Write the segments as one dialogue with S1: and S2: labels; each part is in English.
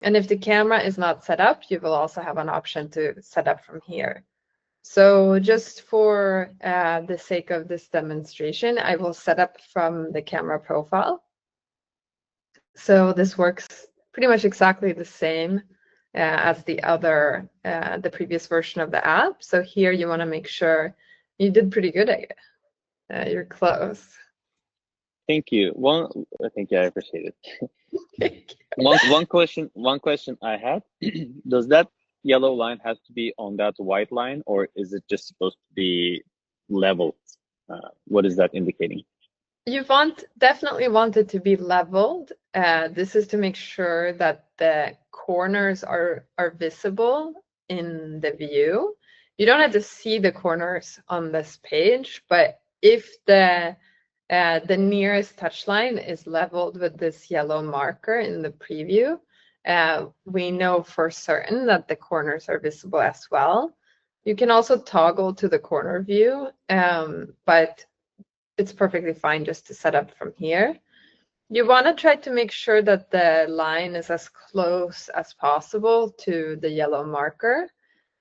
S1: And if the camera is not set up, you will also have an option to set up from here. So just for the sake of this demonstration, I will set up from the camera profile. So this works pretty much exactly the same as the previous version of the app. So here you want to make sure you did pretty good at it. You're close.
S2: Thank you. Thank you. I appreciate it. One question I had. Does that yellow line have to be on that white line, or is it just supposed to be leveled? What is that indicating?
S1: You definitely want it to be leveled. This is to make sure that the corners are visible in the view. You don't have to see the corners on this page, but if the nearest touch line is leveled with this yellow marker in the preview, we know for certain that the corners are visible as well. You can also toggle to the corner view, but it's perfectly fine just to set up from here. You want to try to make sure that the line is as close as possible to the yellow marker.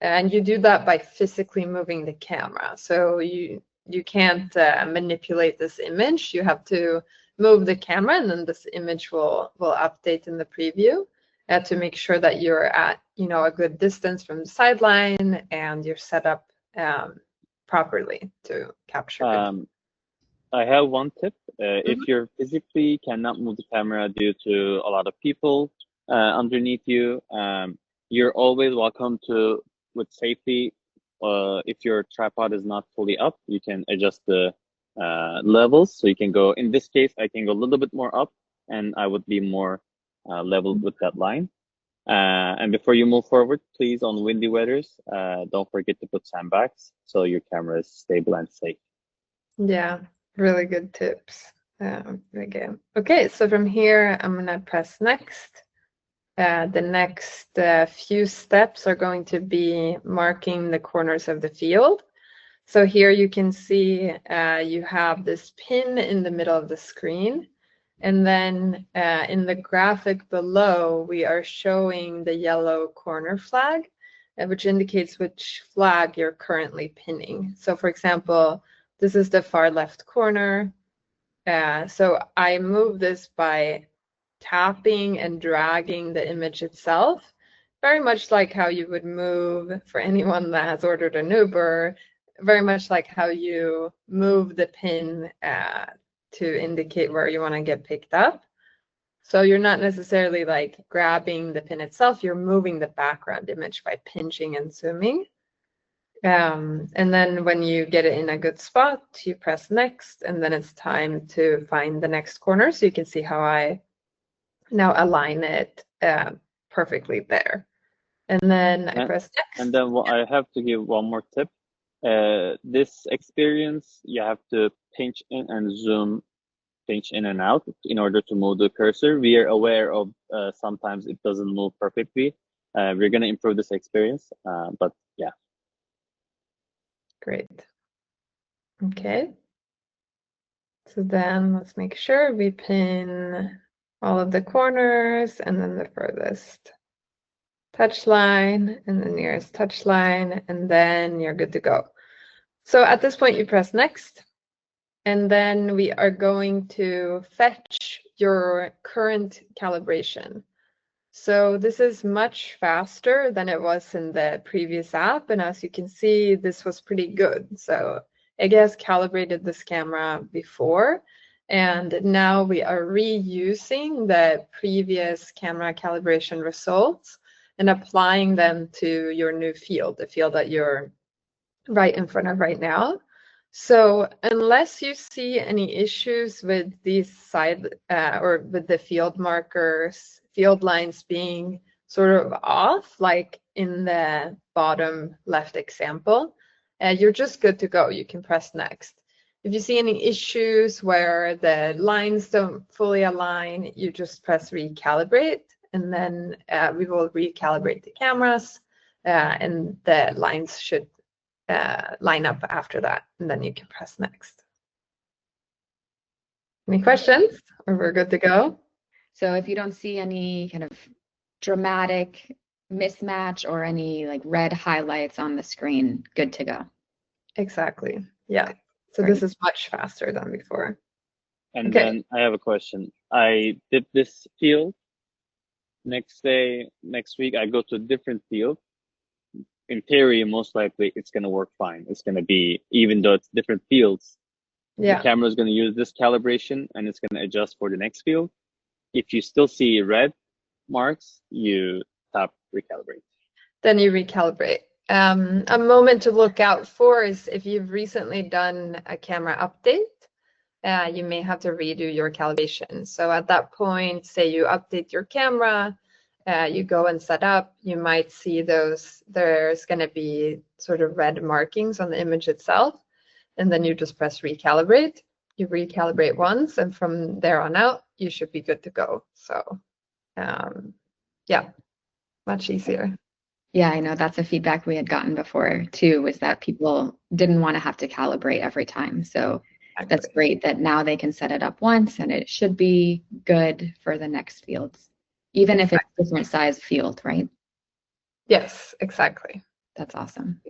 S1: And you do that by physically moving the camera. So you can't manipulate this image. You have to move the camera, and then this image will update in the preview to make sure that you're at a good distance from the sideline and you're set up properly to capture it.
S2: I have one tip. If you physically cannot move the camera due to a lot of people underneath you, you're always welcome to, with safety, if your tripod is not fully up, you can adjust the levels. So you can go, in this case, I can go a little bit more up and I would be more leveled with that line. And before you move forward, please, on windy weathers, don't forget to put sandbags so your camera is stable and safe.
S1: Yeah. Really good tips again. Okay, so from here, I'm going to press next. The next few steps are going to be marking the corners of the field. So here you can see you have this pin in the middle of the screen. And then in the graphic below, we are showing the yellow corner flag, which indicates which flag you're currently pinning. So for example, this is the far left corner. So I move this by tapping and dragging the image itself, very much like how you would move, for anyone that has ordered an Uber, very much like how you move the pin to indicate where you want to get picked up. So you're not necessarily like grabbing the pin itself, you're moving the background image by pinching and zooming. And then when you get it in a good spot, you press next, and then it's time to find the next corner. So you can see how I now align it perfectly there. And then I press next.
S2: And then I have to give one more tip. This experience, you have to pinch in and zoom, pinch in and out in order to move the cursor. We are aware of sometimes it doesn't move perfectly. We're going to improve this experience, but yeah.
S1: Great. Okay. So then let's make sure we pin all of the corners and then the furthest touch line and the nearest touch line, and then you're good to go. So at this point, you press next, and then we are going to fetch your current calibration. So this is much faster than it was in the previous app, and as you can see, this was pretty good. So Ege has calibrated this camera before, and now we are reusing the previous camera calibration results and applying them to your new field, the field that you're right in front of right now. So unless you see any issues with these side or with the field markers, field lines being sort of off, like in the bottom left example, you're just good to go. You can press next. If you see any issues where the lines don't fully align, you just press recalibrate, and then we will recalibrate the cameras, and the lines should line up after that, and then you can press next. Any questions, or we're good to go?
S3: So if you don't see any kind of dramatic mismatch or any like red highlights on the screen, good to go.
S1: Exactly. Yeah. So
S3: Great.
S1: this is much faster than before.
S2: And
S1: Okay.
S2: then I have a question. I did this field. Next week, I go to a different field. In theory, most likely it's going to work fine. It's going to be, even though it's different fields, the camera is going to use this calibration and it's going to adjust for the next field. If you still see red marks, you tap recalibrate.
S1: Then you recalibrate. A moment to look out for is if you've recently done a camera update, you may have to redo your calibration. So at that point, say you update your camera, you go and set up, you might see there's going to be sort of red markings on the image itself. And then you just press recalibrate. You recalibrate once, and from there on out, you should be good to go. So yeah, much easier.
S3: Yeah, I know that's a feedback we had gotten before too, was that people didn't want to have to calibrate every time. So that's great that now they can set it up once and it should be good for the next fields, even if it's a different size field, right?
S1: Yes, exactly.
S3: That's awesome.